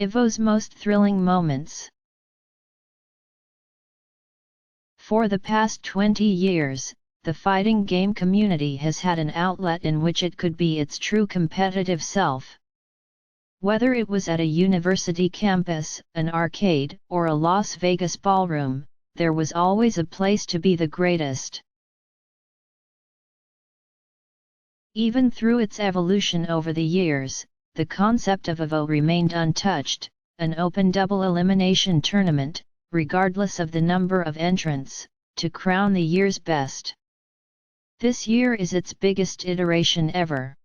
Evo's most thrilling moments. For the past 20 years, the fighting game community has had an outlet in which it could be its true competitive self. Whether it was at a university campus, an arcade, or a Las Vegas ballroom, there was always a place to be the greatest. Even through its evolution over the years, the concept of Evo remained untouched, an open double-elimination tournament, regardless of the number of entrants, to crown the year's best. This year is its biggest iteration ever.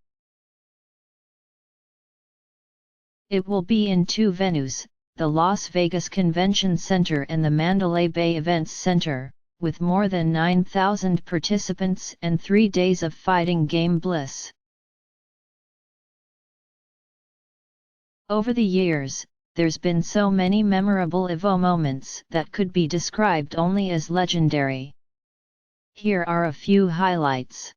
It will be in two venues, the Las Vegas Convention Center and the Mandalay Bay Events Center, with more than 9,000 participants and 3 days of fighting game bliss. Over the years, there's been so many memorable Evo moments that could be described only as legendary. Here are a few highlights.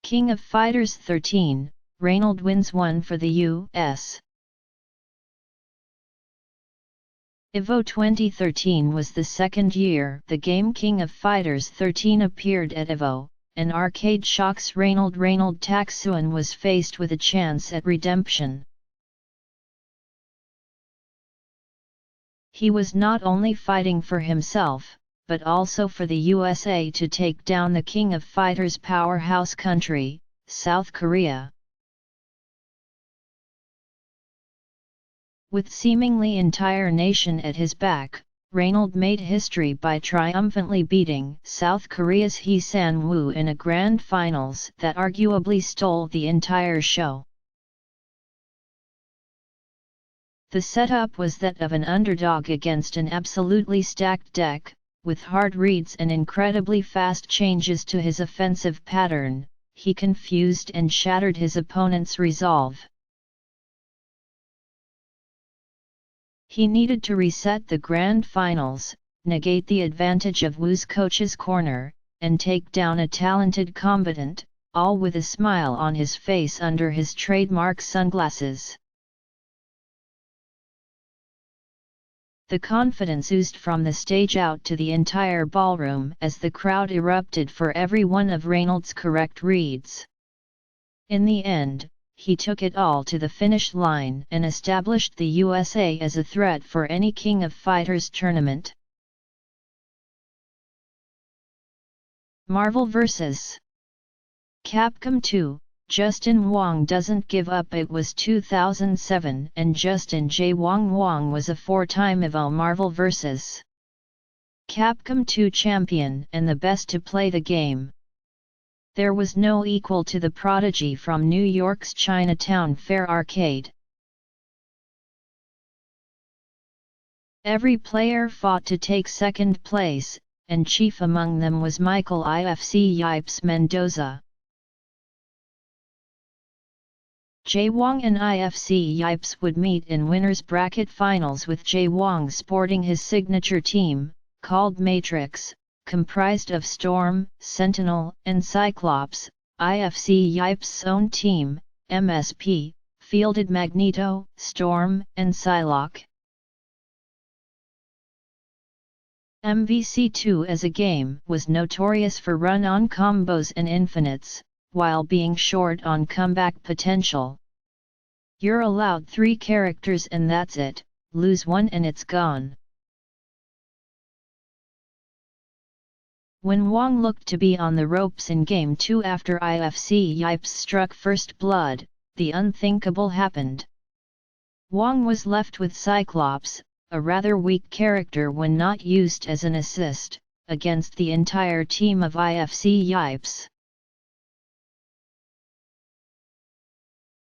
King of Fighters XIII, Reynald wins 1 for the U.S. Evo 2013 was the second year the game King of Fighters XIII appeared at Evo, and Arcade Shock's Reynald Tacsuan was faced with a chance at redemption. He was not only fighting for himself, but also for the USA to take down the King of Fighters powerhouse country, South Korea. With seemingly entire nation at his back, Reynald made history by triumphantly beating South Korea's Hee San-woo in a grand finals that arguably stole the entire show. The setup was that of an underdog against an absolutely stacked deck, with hard reads and incredibly fast changes to his offensive pattern. He confused and shattered his opponent's resolve. He needed to reset the grand finals, negate the advantage of Woo's coach's corner, and take down a talented combatant, all with a smile on his face under his trademark sunglasses. The confidence oozed from the stage out to the entire ballroom as the crowd erupted for every one of Reynald's correct reads. In the end, he took it all to the finish line and established the USA as a threat for any King of Fighters tournament. Marvel vs. Capcom 2, Justin Wong doesn't give up. It was 2007 and JWong Wong was a 4-time Evo Marvel vs. Capcom 2 champion and the best to play the game. There was no equal to the prodigy from New York's Chinatown Fair arcade. Every player fought to take second place, and chief among them was Michael IFC Yipes Mendoza. JWong and IFC Yipes would meet in winners bracket finals with JWong sporting his signature team, called Matrix, comprised of Storm, Sentinel, and Cyclops. IFC Yipes' own team, MSP, fielded Magneto, Storm, and Psylocke. MVC2 as a game was notorious for run-on combos and infinites, while being short on comeback potential. You're allowed 3 characters and that's it, lose one and it's gone. When Wong looked to be on the ropes in Game 2 after IFC Yipes struck first blood, the unthinkable happened. Wong was left with Cyclops, a rather weak character when not used as an assist, against the entire team of IFC Yipes.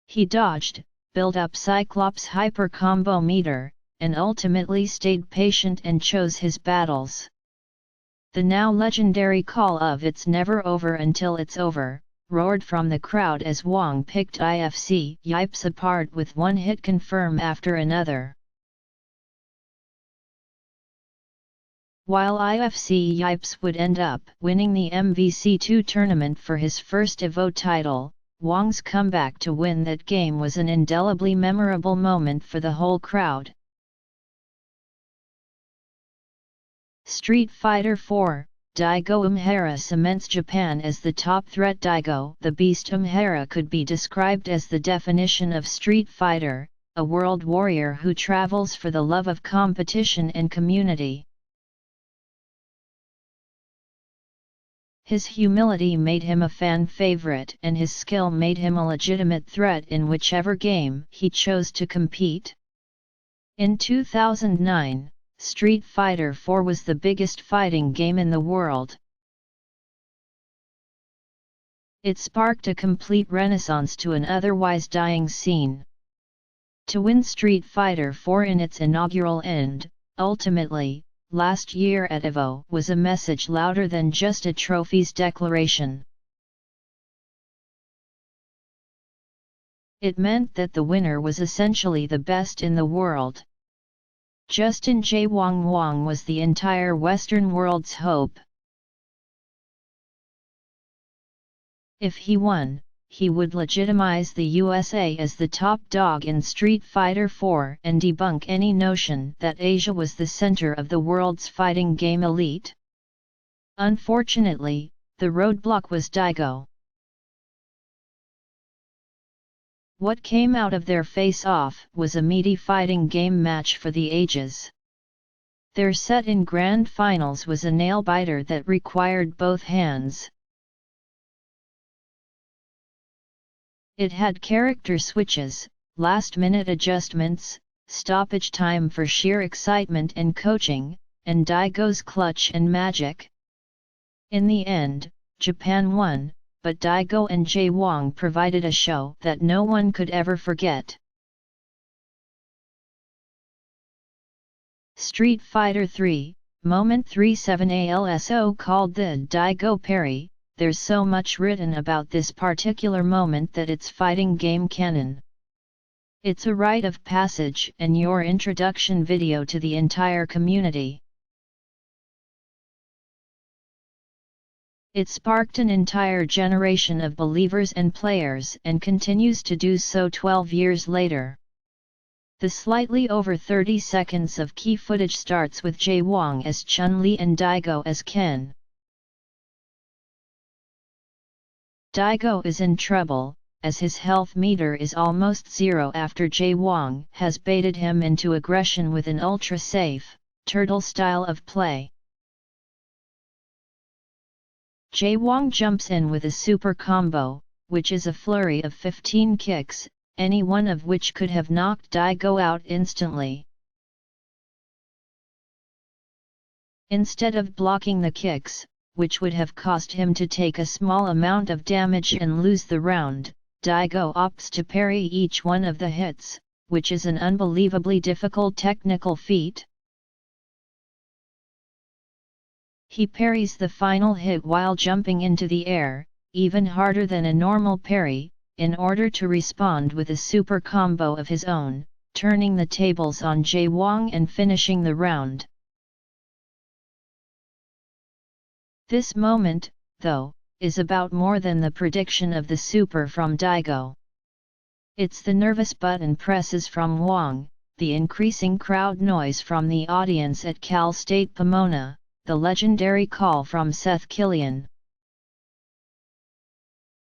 He dodged, built up Cyclops' hyper combo meter, and ultimately stayed patient and chose his battles. The now legendary call of "It's never over until it's over" roared from the crowd as Wong picked IFC Yipes apart with one hit confirm after another. While IFC Yipes would end up winning the MVC2 tournament for his first Evo title, Wong's comeback to win that game was an indelibly memorable moment for the whole crowd. Street Fighter IV, Daigo Umehara cements Japan as the top threat. Daigo, the Beast Umehara, could be described as the definition of Street Fighter, a world warrior who travels for the love of competition and community. His humility made him a fan favorite, and his skill made him a legitimate threat in whichever game he chose to compete. In 2009, Street Fighter IV was the biggest fighting game in the world. It sparked a complete renaissance to an otherwise dying scene. To win Street Fighter IV in its inaugural and, ultimately, last year at Evo was a message louder than just a trophy's declaration. It meant that the winner was essentially the best in the world. Justin JWong was the entire Western world's hope. If he won, he would legitimize the USA as the top dog in Street Fighter IV and debunk any notion that Asia was the center of the world's fighting game elite. Unfortunately, the roadblock was Daigo. What came out of their face-off was a meaty fighting game match for the ages. Their set in grand finals was a nail-biter that required both hands. It had character switches, last-minute adjustments, stoppage time for sheer excitement and coaching, and Daigo's clutch and magic. In the end, Japan won, but Daigo and JWong provided a show that no one could ever forget. Street Fighter III, Moment 37 also called the Daigo parry. There's so much written about this particular moment that it's fighting game canon. It's a rite of passage and your introduction video to the entire community. It sparked an entire generation of believers and players and continues to do so 12 years later. The slightly over 30 seconds of key footage starts with JWong as Chun-Li and Daigo as Ken. Daigo is in trouble, as his health meter is almost zero after JWong has baited him into aggression with an ultra-safe, turtle style of play. JWong jumps in with a super combo, which is a flurry of 15 kicks, any one of which could have knocked Daigo out instantly. Instead of blocking the kicks, which would have cost him to take a small amount of damage and lose the round, Daigo opts to parry each one of the hits, which is an unbelievably difficult technical feat. He parries the final hit while jumping into the air, even harder than a normal parry, in order to respond with a super combo of his own, turning the tables on JWong and finishing the round. This moment, though, is about more than the prediction of the super from Daigo. It's the nervous button presses from Wong, the increasing crowd noise from the audience at Cal State Pomona, the legendary call from Seth Killian.